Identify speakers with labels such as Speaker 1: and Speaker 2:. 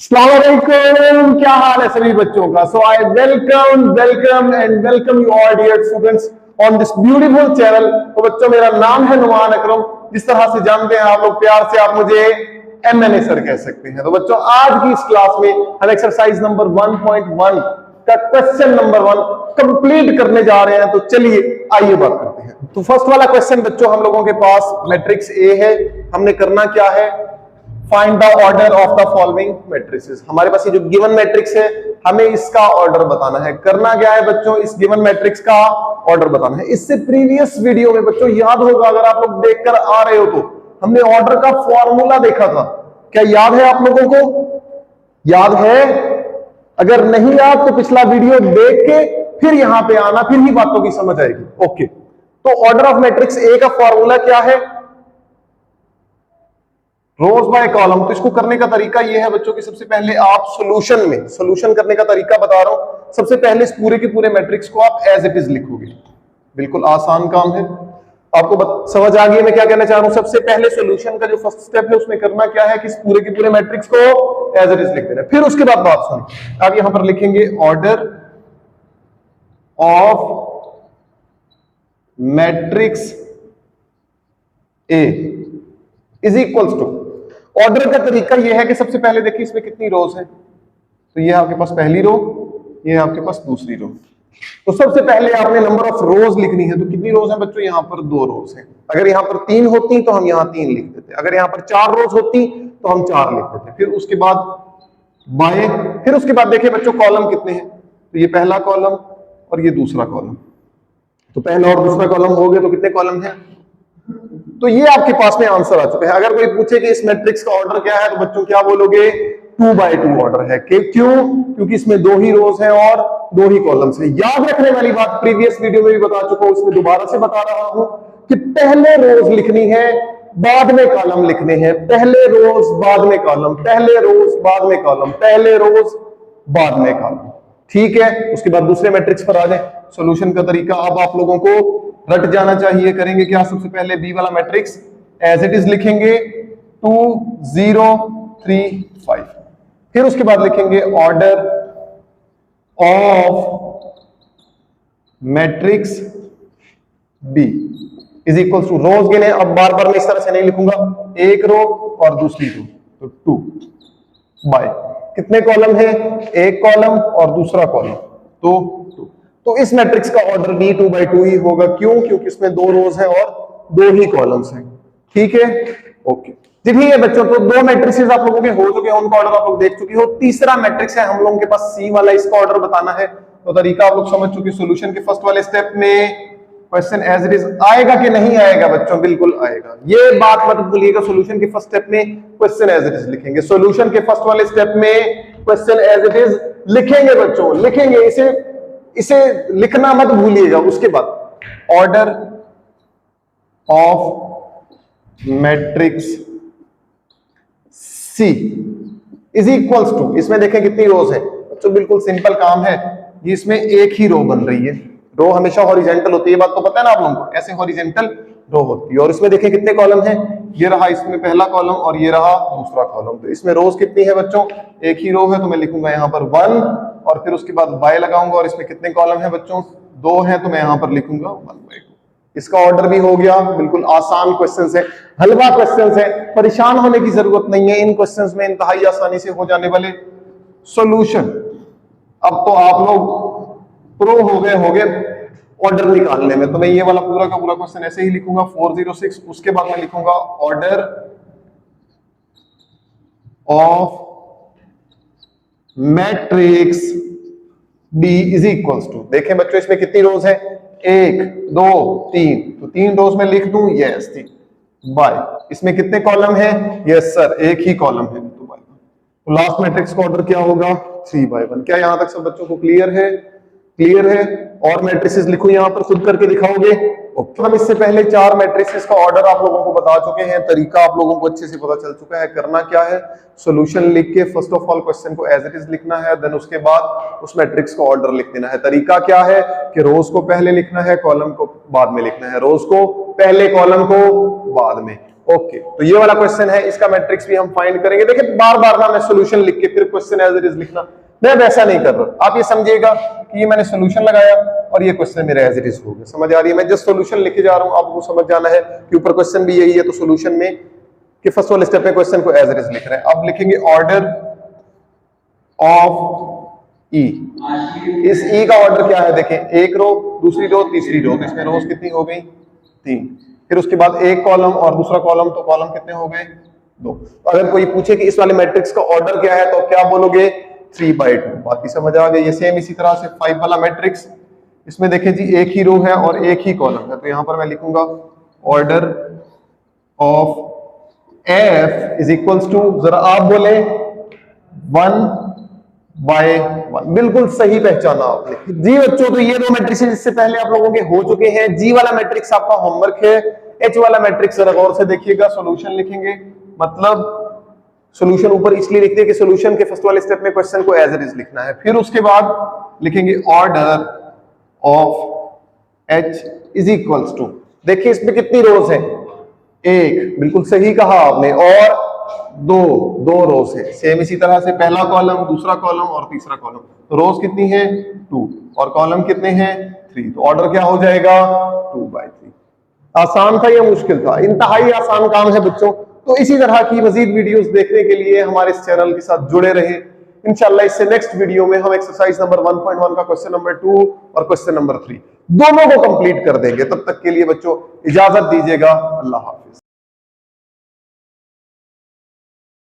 Speaker 1: अस्सलामुअलैकुम, क्या हाल है सभी बच्चों का। So I welcome and welcome you all dear students on this beautiful channel. तो बच्चों, मेरा नाम है नुमान अकरम। जिस तरह से जानते हैं आप लोग प्यार से, आप मुझे MNA सर कह सकते हैं। तो बच्चों, आज की इस क्लास में हम एक्सरसाइज नंबर 1.1 का क्वेश्चन नंबर 1 कंप्लीट करने जा रहे हैं। तो चलिए आइए बात करते हैं। तो फर्स्ट वाला क्वेश्चन बच्चों, हम लोगों के पास मैट्रिक्स ए है। हमने करना क्या है, find the order of the following matrices. हमारे पास ये जो गिवन मैट्रिक्स है, हमें इसका ऑर्डर बताना है। करना क्या है बच्चों, इस गिवन मैट्रिक्स का ऑर्डर बताना है। इससे प्रीवियस वीडियो में बच्चों याद होगा, अगर आप लोग देखकर आ रहे हो तो हमने ऑर्डर का फॉर्मूला देखा था। क्या याद है आप लोगों को? याद है? अगर नहीं याद तो पिछला वीडियो देख के फिर यहां पे आना, फिर ही बातों की समझ आएगी। ओके, तो ऑर्डर ऑफ मैट्रिक्स ए का फॉर्मूला क्या है? रोज बाय कॉलम। तो इसको करने का तरीका यह है बच्चों कि सबसे पहले आप सॉल्यूशन करने का तरीका बता रहा हूं। सबसे पहले इस पूरे के पूरे मैट्रिक्स को आप एज इट इज लिखोगे। बिल्कुल आसान काम है। आपको समझ आ गई मैं क्या कहना चाह रहा हूं। सबसे पहले सॉल्यूशन का जो फर्स्ट स्टेप है, उसमें करना क्या है कि इस पूरे के पूरे मैट्रिक्स को एज इट इज लिख देना। फिर उसके बाद बात सुनिए, आप यहां पर लिखेंगे order of matrix A is equals to. Order का तरीका यह है कि सबसे पहले देखिए इसमें कितनी रोज है। तो ये आपके पास पहली रो, ये आपके पास दूसरी रो। तो सबसे पहले आपने नंबर ऑफ रोज लिखनी है। तो कितनी रोज है बच्चों? यहां पर 2 रोज है। अगर यहां पर 3 होती तो हम यहां 3 लिख देते। अगर यहां पर 4 रोज होती तो हम 4 लिख देते। फिर उसके बाद बाएं, फिर उसके बाद देखिए बच्चों कॉलम कितने हैं। तो ये पहला कॉलम और ये दूसरा कॉलम। तो पहला और दूसरा कॉलम हो गए, तो कितने कॉलम है? तो ये आपके पास में आंसर आ चुका है। अगर कोई पूछे कि इस मैट्रिक्स का ऑर्डर क्या है, तो बच्चों क्या बोलोगे? 2 by 2 ऑर्डर है। क्यों? क्योंकि इसमें 2 ही रोज हैं और 2 ही कॉलम्स हैं। याद रखने वाली बात प्रीवियस वीडियो में भी बता चुका हूं, इसमें दोबारा से बता रहा हूं कि पहले रोज लिखनी है, बाद में कॉलम लिखने हैं। पहले रोज बाद में कॉलम, पहले रोज बाद में कॉलम, पहले रोज बाद में कॉलम। ठीक है, उसके बाद दूसरे मैट्रिक्स पर आ जाए। सॉल्यूशन का तरीका अब आप लोगों को रट जाना चाहिए। करेंगे क्या, सबसे पहले बी वाला मैट्रिक्स एज इट इज लिखेंगे 2 0 3 5। फिर उसके बाद लिखेंगे order of matrix B is equal to, rows गिने। अब बार बार मैं इस तरह से नहीं लिखूंगा, एक रो और दूसरी रो, तो 2 बाय कितने कॉलम है? एक कॉलम और दूसरा कॉलम, तो 2। तो इस मैट्रिक्स का ऑर्डर भी 2 by 2 ही होगा। क्यों? क्योंकि इसमें 2 रोज हैं और 2 ही कॉलम्स हैं। ठीक है, ओके जी। ठीक है बच्चों, तो 2 मैट्रिक्सेस आप लोगों के हो चुके हैं, उनका ऑर्डर आप लोग देख चुके हो। तीसरा मैट्रिक्स है हम लोगों के पास सी वाला, इसका ऑर्डर बताना है। तो तरीका आप लोग समझ चुके। सॉल्यूशन के फर्स्ट वाले स्टेप में क्वेश्चन एज इट इज आएगा कि नहीं आएगा बच्चों? बिल्कुल आएगा। ये बात मत भूलिएगा, सॉल्यूशन के फर्स्ट स्टेप में क्वेश्चन एज इट इज लिखेंगे। सॉल्यूशन के फर्स्ट वाले स्टेप में क्वेश्चन एज इट इज लिखेंगे बच्चों, लिखेंगे। इसे लिखना मत भूलिएगा। उसके बाद order of matrix C is equals to, इसमें देखें कितनी रोज है बच्चों। बिल्कुल सिंपल काम है, ये इसमें एक ही रो बन रही है। रो हमेशा हॉरिजॉन्टल होती है, ये बात तो पता है ना आप लोगों को। ऐसे हॉरिजॉन्टल रो होती है। और इसमें देखें कितने कॉलम है, ये रहा इसमें पहला कॉलम और ये रहा दूसरा कॉलम। तो इसमें रोज कितनी है बच्चों? एक ही रो है। तो मैं लिखूंगा यहाँ पर 1 और फिर उसके बाद बाय लगाऊंगा। और इसमें कितने कॉलम है बच्चों? 2 है। तो मैं यहाँ पर लिखूंगा 1/2। इसका ऑर्डर भी हो गया। बिल्कुल आसान क्वेश्चंस है, हलवा क्वेश्चंस है, परेशान होने की जरूरत नहीं है। इन क्वेश्चंस में इंतहाई आसानी से हो जाने वाले सॉल्यूशन। अब तो आप लोग प्रो हो गए ऑर्डर निकालने में। तो मैं ये वाला पूरा का पूरा क्वेश्चन ऐसे ही लिखूंगा 406। उसके बाद मैं लिखूंगा order of matrix B is equals to. देखें बच्चों इसमें कितनी रोज है? 1 2 3। तो 3 रोज में लिख दूं, यस 3 बाय। इसमें कितने कॉलम है? यस सर, एक ही कॉलम है, तो बाय। तो लास्ट मैट्रिक्स का ऑर्डर क्या होगा? 3 by 1। क्या यहां तक सब बच्चों को क्लियर है? क्लियर है। और मैट्रिसेस लिखो यहां पर, खुद करके दिखाओगे। तो हम इससे पहले 4 मैट्रिसेस का ऑर्डर आप लोगों को बता चुके हैं। तरीका आप लोगों को अच्छे से पता चल चुका है। करना क्या है, सॉल्यूशन लिख के फर्स्ट ऑफ ऑल क्वेश्चन को एज इट इज लिखना है। देन उसके बाद उस मैट्रिक्स का ऑर्डर लिख देना है। तरीका क्या है कि रोज को पहले लिखना है, कॉलम को बाद में लिखना है। रोज को पहले, कॉलम को बाद में। ओके, तो ये वाला क्वेश्चन है, इसका मैट्रिक्स भी हम फाइंड करेंगे। देखिए बार बार ना मैं सॉल्यूशन लिख के फिर क्वेश्चन एज इट इज लिखना, मैं वैसा नहीं कर रहा। आप ये समझिएगा कि ये मैंने सॉल्यूशन लगाया और ये क्वेश्चन मेरा एज इट इज हो गया। समझ आ रही है? मैं जस्ट सॉल्यूशन लिखे जा रहा हूं, आपको समझ जाना है कि ऊपर क्वेश्चन भी यही है, तो सॉल्यूशन में कि फर्स्ट वाले स्टेप में क्वेश्चन को एज इट इज लिख रहे हैं। अब लिखेंगे ऑर्डर ऑफ ई। इस ई का ऑर्डर क्या है? देखें, एक रो, दूसरी रो, तीसरी रो, तो इसमें रोज कितनी हो गई? 3। फिर उसके बाद एक कॉलम और दूसरा कॉलम, तो कॉलम कितने हो गए? 2। तो अगर कोई पूछे कि इस वाले मैट्रिक्स का ऑर्डर क्या है, तो क्या बोलोगे? 3/2। बाकी समझ आ गई? ये सेम इसी तरह से 5 वाला मैट्रिक्स, इसमें देखें जी एक ही रो है और एक ही कॉलम है, तो यहां पर मैं लिखूंगा order of F is equals to, जरा आप बोले 1/1। बिल्कुल सही पहचाना आपने जी बच्चों। तो ये दो मैट्रिक्स इससे पहले आप लोगों के हो चुके हैं। जी वाला मैट्रिक्स आपका होमवर्क है। एच वाला मैट्रिक्स जरा गौर से देखिएगा, सॉल्यूशन लिखेंगे, मतलब सॉल्यूशन ऊपर इसलिए लिखते हैं कि सॉल्यूशन के फर्स्ट वाले स्टेप में क्वेश्चन को एज इट इज लिखना है। फिर उसके बाद लिखेंगे order of H is equals to, देखिए इसमें कितनी रोज है? 1, बिल्कुल सही कहा आपने, और 2 रोज है। सेम इसी तरह से पहला कॉलम, दूसरा कॉलम और तीसरा कॉलम, तो रोज कितनी है? 2 और कॉलम कितने हैं? 3। तो ऑर्डर क्या हो जाएगा? 2/3। आसान था या मुश्किल था? इंतहाई आसान काम है बच्चों। तो इसी तरह की मजीद वीडियोस देखने के लिए हमारे इस चैनल के साथ जुड़े रहे। इंशाल्लाह इससे नेक्स्ट वीडियो में हम एक्सरसाइज नंबर 1.1 का क्वेश्चन नंबर 2 और क्वेश्चन नंबर 3 दोनों को कंप्लीट कर देंगे। तब तक के लिए बच्चों इजाजत दीजिएगा। अल्लाह हाफिज।